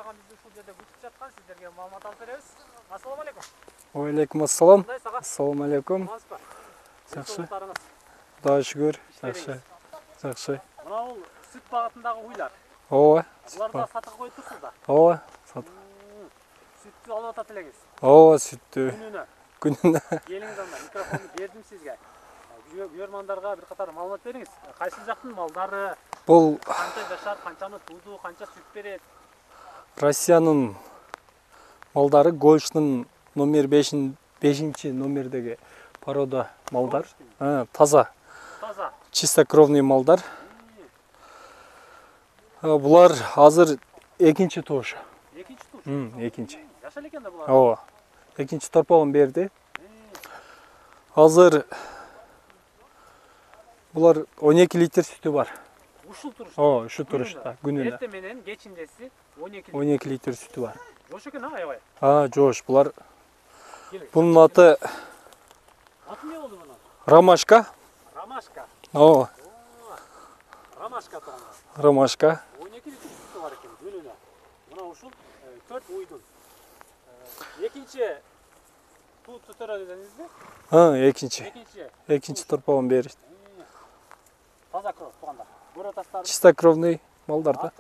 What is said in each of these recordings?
ағам біздің сол жерде күтіп жатқан, сіздерге маалымат алып береміз. Ассалаумағалейкум. Уалейкум ассалам. Қандай саға? Ассалаумағалейкум. Амансыз ба? Жақсы. Денсаулықтарыңыз? Құдайға шүкір. Іштеріңіз? Жақсы. Жақсы. Мына ол сүт бағытындағы уйлар. Ооба. Бұларда сатыға қойып тұрсыз да? Ооба. Сүтті алып ата тілеңіз. Ооба, сүтті. Күніне. Күніне. Келіңіз анда, микрофонды бердім сізге. Көрермандарға бір қатар маалымат беріңіз. Қайсы жақтың малдары, Бұл қанша жашар, қаншаны туды, қанша сүт береді? Россияның малдары Гольштың номер 5-ші номердегі порода малдар. Таза. Таза. Чистокровный малдар. Бұлар азыр екінші туыш. Екінші туыш? Екінші. Жашал екен де бұлар? Ооба. Екінші торпағын берді. Азыр бұлар 12 литр сүті бар. Ушул турушта? Ооба, ушу турушта күнүнө. Эрте менен кечиндеси 12 литр сүтү бар. Жош экен, аябай. Жош. Бұлар Bunun аты Аты не болду мына? Ромашка. Ромашка. Ооба. Ромашка туганда. Ромашка. 12 литр сүтү бар экен күнүнө. Мына ушул 4 уйдун. Экинчи тууту төрөлдүңүзбү? Экинчи. Экинчи торпогун беришти. Таза кров туганда. Бөрөтастар. Чистокровный малдар да.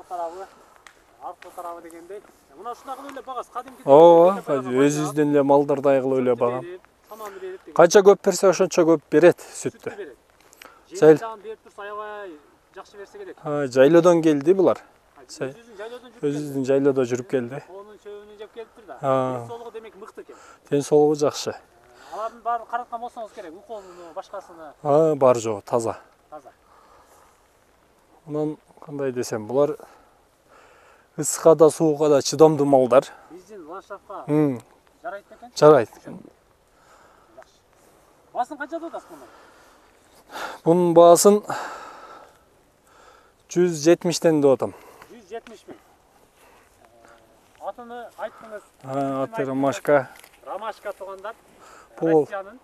Аркы тарабы дегендей. Мына ушундай эле багас кадимки. Ооба, өзүбүздүн эле малдардай кылып эле багам. Канча көп берсе ошончо көп берет сүттү. Жайлыдан берип турса аябай жакшы берсе керек. Жайлоодон келди булар. Өзүбүздүн жайлоодо жүрүп келди. Онун чөбүнү жеп келиптир да. Ден соолугу демек мыкты экен. Ден соолугу жакшы. Алардын баарын караткан болсоңуз керек. Уколуну, башкасыны. Бар жок, таза. Таза. Анан кандай десем, булар ысыкка да, суукка да чыдамдуу малдар. Биздин ландшафтка жарайт экен. Жарайт. Баасын канча деп атасыз муну? Bunun baaсын 170'ten деп атам. 170 миң. Атыны айттыңыз. Аты Ромашка. Ромашка тугандар. Бұл Россиянын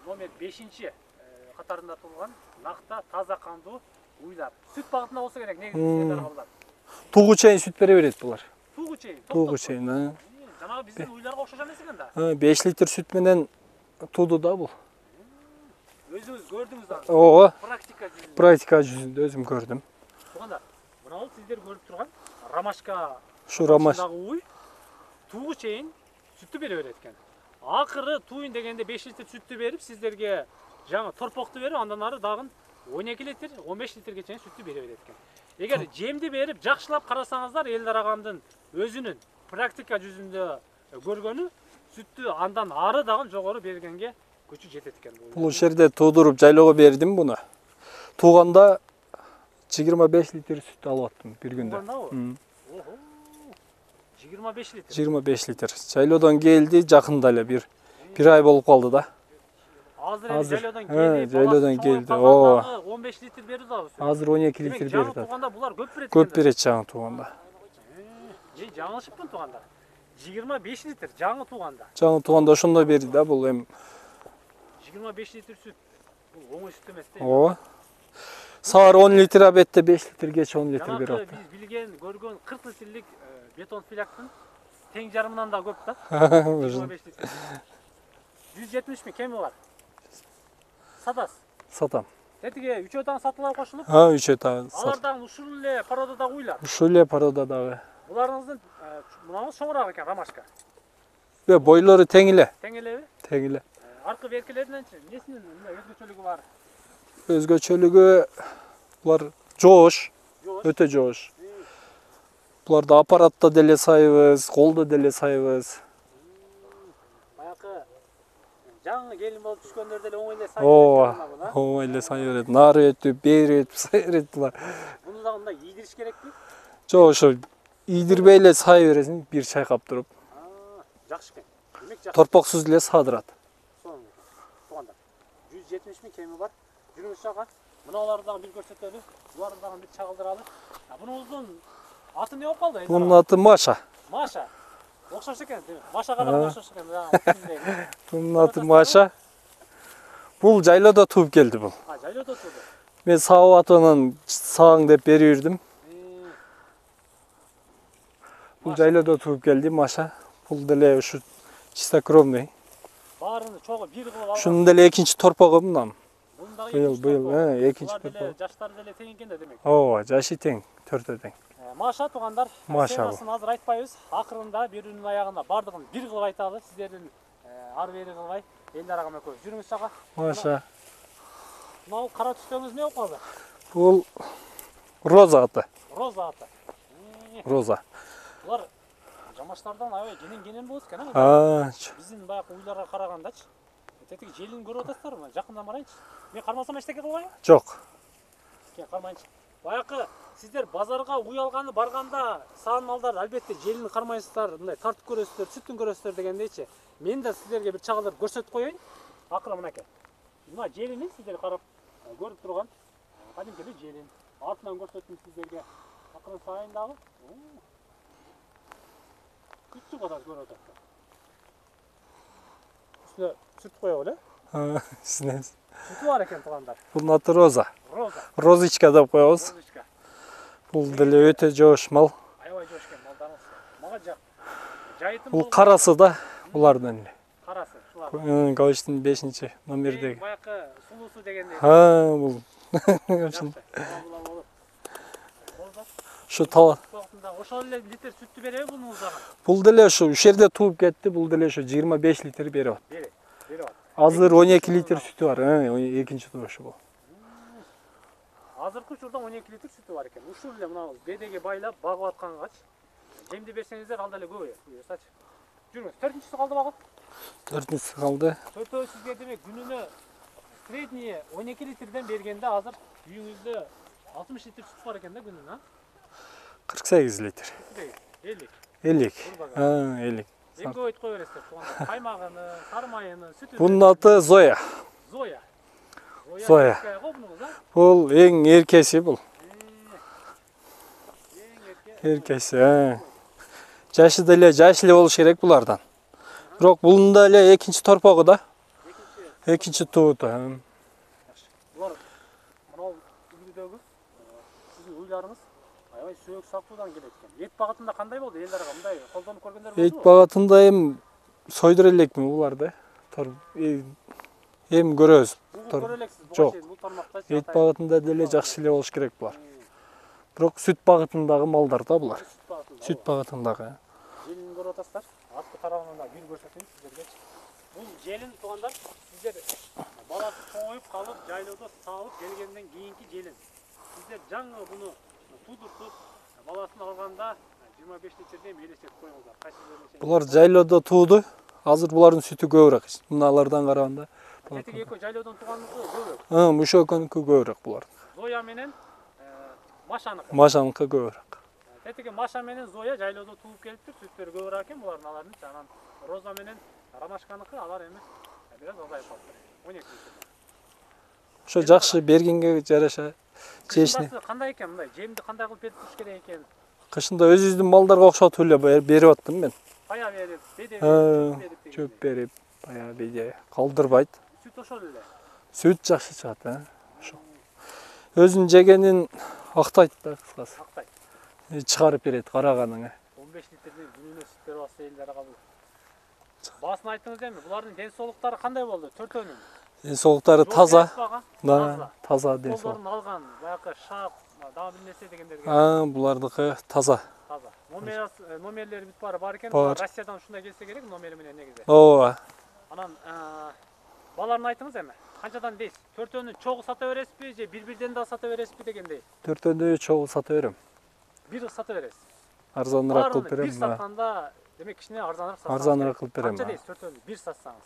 номер 5-ші катарында туулган накта таза кандуу уйлар. Сүт багытында болсо керек, негизи силер алар. Тугу чейин сүт бере берет булар. Тугу чейин. Тугу чейин. Жанагы биздин уйларга окшош эмес экен да. 5 литр сүт менен туду да бул. Өзүңүз көрдүңүз да. Ооба. Практика жүзүндө. Практика жүзүндө өзүм көрдүм. Туганда, мына бул сиздер көрүп турган Ромашка. Ушу Ромашка уй тугу чейин сүттү бере берет экен. Акыры туйун дегенде 5 литр сүттү берип, сиздерге жаңы торпокту берип, андан ары дагы 12 литр, 15 литрге чейин сүттү бере берет экен. Эгер жемди берип, жакшылап карасаңыздар, Элдар агамдын өзүнүн практика жүзүндө көргөнү сүттү андан ары дагы жогору бергенге күчү жетет экен. Бул жерде туудуруп жайлоого бердим буну. Тууганда 25 литр сүт алып аттым бир күндө. 25 литр. 25 литр. Жайлоодон келди, жакында эле бир ай болуп калды да. Азыр жайлоодон келди. Ооба. 15 литр берди да. Азыр 12 литр берди. Жаңы тууганда булар көп берет. Көп берет жаңы тууганда. Мен жаңылышыппын тууганда. 25 литр жаңы тууганда. Жаңы тууганда ошондой берди да, бул эми 25 литр сүт. Бул оңой сүт эмес да. Ооба. Саар 10 литр, абетте 5 литр, кеч 10 литр берип атты. Биз билген, көргөн 40 литрлик бетон филяктын тең жарымынан да көп да. 25 литр. 170 миң кеми бар. Сатасыз? Сатам. Этиге үчөө дагы сатылып кошулуп? Үчөө дагы. Алар дагы ушул эле породадагы уйлар. Ушул эле породадагы. Буларыңыздын мынабыз чоңураак экен, Ромашка. Бойлору тең эле. Тең элеби? Тең эле. Аркы беркелериненчи несинин өзгөчөлүгү бар? Өзгөчөлүгү булар жоош, өтө жоош. Буларды аппаратта деле сайбыз, колдо деле сайбыз. Баягы жаңы келин болуп түшкөндөр деле оңой эле сай берет. Оңой эле сай берет. Нары өтүп, бери өтүп сай берет булар. Муну дагы мындай ийдириш керекпи? Жок, ошо ийдирбей эле сай бересиң, бир чайкап туруп. Жакшы экен. Демек жакшы. Торпоксуз эле саадырат. Туганда 170 миң кеми бар. Жүрүңүз жака. Мыналарды дагы бир көрсөтөлү. Буларды дагы бир чагылдыралы. Бунуңуздун аты не болуп калды? Бунун аты Маша. Маша. Окшош экен, демек. Машага да окшош экен. Бунун аты Маша. Бул жайлоодо тууп келди бул. Жайлоодо тууду. Мен саап атынан сагаң деп берип жүрдүм. Бул жайлоодо тууп келди Маша. Бул деле ушу чистокровный. Баарыны чогуу бир кылып алган. Шунун деле экинчи торпогу мунун. Быйыл, экинчи Булар деле торпогу. жаштары деле тең экен да демек. Ооба, жашы тең, төртөө тең. Маша туугандар, Маша. темасын азыр айтпайбыз. Акырында берүүнүн аягында бардыгын бир кылып айталы. Сиздердин ары бери кылбай, Элдар агам экөөбүз жүрүңүз жака. Маша. Мынау кара түстөрүңүз эмне болуп калды? Бул роза аты. Роза аты. Роза. Булар жамаштардан аябай кенен болот экен, а? А, Биздин баягы уйларга карагандачы. Тетиги желин көрүп атасыздарбы? Жакындан барайынчы. Мен кармасам эчтеке кылбайбы? жок. Кен кармайынчы. Баягы сиздер базарга уй алганы барганда саан малдар албетте желин кармайсыздар, мындай тартып көрөсүздөр, сүтүн көрөсүздөр дегендейчи. Мен да сиздерге бир чагылдырып көрсөтүп коеюн. Акыры мынакей. Мына желини сиздер карап көрүп турган кадимки эле желин. Артынан көрсөттүм сиздерге. Акырын сайын дагы. Күчтүү кадар көрүп атат. Үстүнө сүт коелу, э? Сизнес. Сүтү бар экен туугандар. Бунун аты роза. Роза. Розочка деп коебуз. Розочка. Бул деле өтө жош мал. Аябай жош экен малдарыңыз. Мага жак. Жайытым Бул карасы да булардын эле. карасы. Шулар. Гаучтун 5 номердеги. Баягы сулуусу дегендей. Бул. Şu tala. Ошол эле литр сүттү береби бунун узагы? Бул деле ошо ушерде тууп кетти. Бул деле ошо 25 литр берип атат. Берип атат. Азыр 12 литр сүтү бар. Экинчи турушу бул. Азыркы учурда 12 литр сүтү бар экен. Ушул эле мына бедеге байлап багып аткангачы. Жемди берсеңиздер ал деле көбөйөт. Буюрсачы. Жүрүңүз. 4-чүсү калды багып. 4-сү калды. Төртөө сизге демек күнүнө средний 12 литрден бергенде азыр үйүңүздө 60 литр сүт бар экен да күнүнө, а? 48 литр. 50. 50. 50. Эң көп айтып кое бересиздер туугандар. Каймагыны, сары майыны, сүтүн. Bunun аты Zoya. Зоя. Зоя. Бул эң эркеси бул. Эркеси. Жашы деле жаш эле болуш керек булардан. Бирок bunun да эле экинчи торпогу да. Экинчи тууту. Булар мынау үлгүдөгү сиздин уйларыңыз аябай сөөк сактуудан келет экен. Эт багытында кандай болду элдарга мындай колдонуп көргөндөр болду? Эт багытында эми сойдура элекми буларды. Эми көрөбүз. Көрө элексиз буга Жок. чейин бул тармакта. Эт багытында деле жакшы эле болуш керек булар. Бирок сүт багытындагы малдар да булар. Сүт багытындагы. Желин көрүп атасыздар. Арткы тарабынан да бир көрсөтөйүн сиздерге. Бул желин туугандар сиздер баласы чоңоюп калып жайлоодо саалып келгенден кийинки желин. Сиздер жаңы буну тудуртуп баласын алганда 25 литрден элестетип коюңуздар. Кайсы Булар жайлоодо тууду. Азыр булардын сүтү көбүрөөк. Мыналардан караганда. Тетиги экөө жайлоодон тууганыңызды көбүрөөк. Мушу экөөнүкү көбүрөөк булар. Зоя менен Машаныкы. Машаныкы көбүрөөк. Тетиги Маша менен Зоя жайлоодо тууп келиптир. Сүттөрү көбүрөөк экен булардын алардын. Анан Роза менен Ромашканыкы алар эми бир аз азайып калыптыр. 12 литр. Ошо жакшы бергенге жараша чечни. Кандай экен мындай? Жемди кандай кылып берип туруш керек экен? Кышында өзүбүздүн малдарга окшотуп эле берип аттым мен. Пая берип, беде берип, Чөп берип, пая беде калдырбайт. Сүт ошол эле. Сүт жакшы чыгат, ошо. Өзүн жегенин актайт да кыскасы. Актайт. Чыгарып берет караганыңа. 15 литрден күнүнө сүт берип атса элдер ага бул. Баасын айттыңыз эми, булардын ден соолуктары кандай болду? Төртөөнүн. Ден соолуктары таза. Да, таза ден соолук. Колдорун алган, баягы шап, дагы бир нерсе дегендерге. Булардыкы таза. Таза. Номерлери бүт бар экен. Бар. Россиядан ушундай келсе керек номери менен негизи. Ооба. Анан баларын айтыңыз эми. Канчадан дейсиз? Төртөөнү чогуу сата бересизби же бир-бирден да сата бересизби дегендей? Төртөөнү чогуу сата берем. Бир сата бересиз. Арзаныраак кылып берем. Бир сатканда демек кичине арзаныраак сатсаңыз. Арзаныраак кылып берем. Канча дейсиз төртөөнү бир сатсаңыз?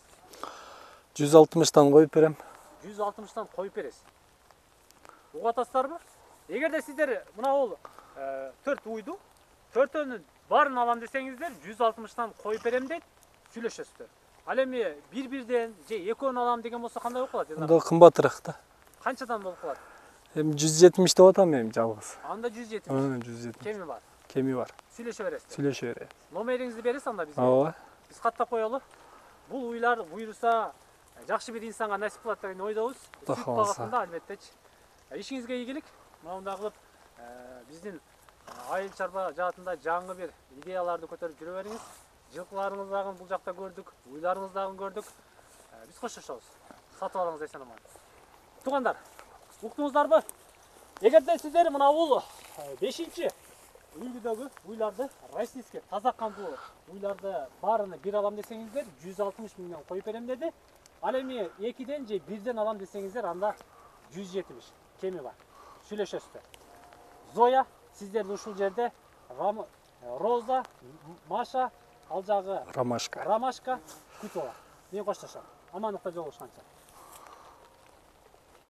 160тан коюп берем. 160тан коюп бересиз. Угуп атасыздарбы? Эгерде сиздер мына бул 4 уйду, төртөөнүн баарын алам десеңиздер 160тан коюп берем дейт, сүйлөшөсүздөр. Ал эми бир-бирден же экөөнү алам деген болсо кандай болуп калат? Анда кымбатыраак да. Канчадан болуп калат? Эми 170 деп атам эми жалгыз. Анда 170. 170. Кеми бар. Кеми бар. Сүйлөшө бересиз. Сүйлөшө берем. Номериңизди бересиз анда бизге. Ооба. Биз каттап коелу. Бул уйлар буйруса жакшы бир инсанга насип кылат деген ойдобуз. Сүт багытында албеттечи. Ишиңизге ийгилик. Мындай кылып биздин айыл чарба жаатында жаңы бир идеяларды көтөрүп жүрө бериңиз. Жылкыларыңыз дагы бул жакта көрдүк, уйларыңыз дагы көрдүк. Биз коштошобуз. Сатып алыңыз эсен аман. Туугандар, уктуңуздарбы? Эгерде сиздер мына бул 5-үлгүдөгү уйларды, российский таза кандуу уйларды баарыны бир алам десеңиздер, 160 миллион коюп берем деди. Ал эми 2ден же 1ден алам десеңиздер, анда 170 кеми бар. Сүйлөшөсүздөр. Зоя сиздерди ушул жерде, Роза, Маша, ал жагы Ромашка. Ромашка күтүп алат. Мен коштошом. Амандыкта жолугушканча.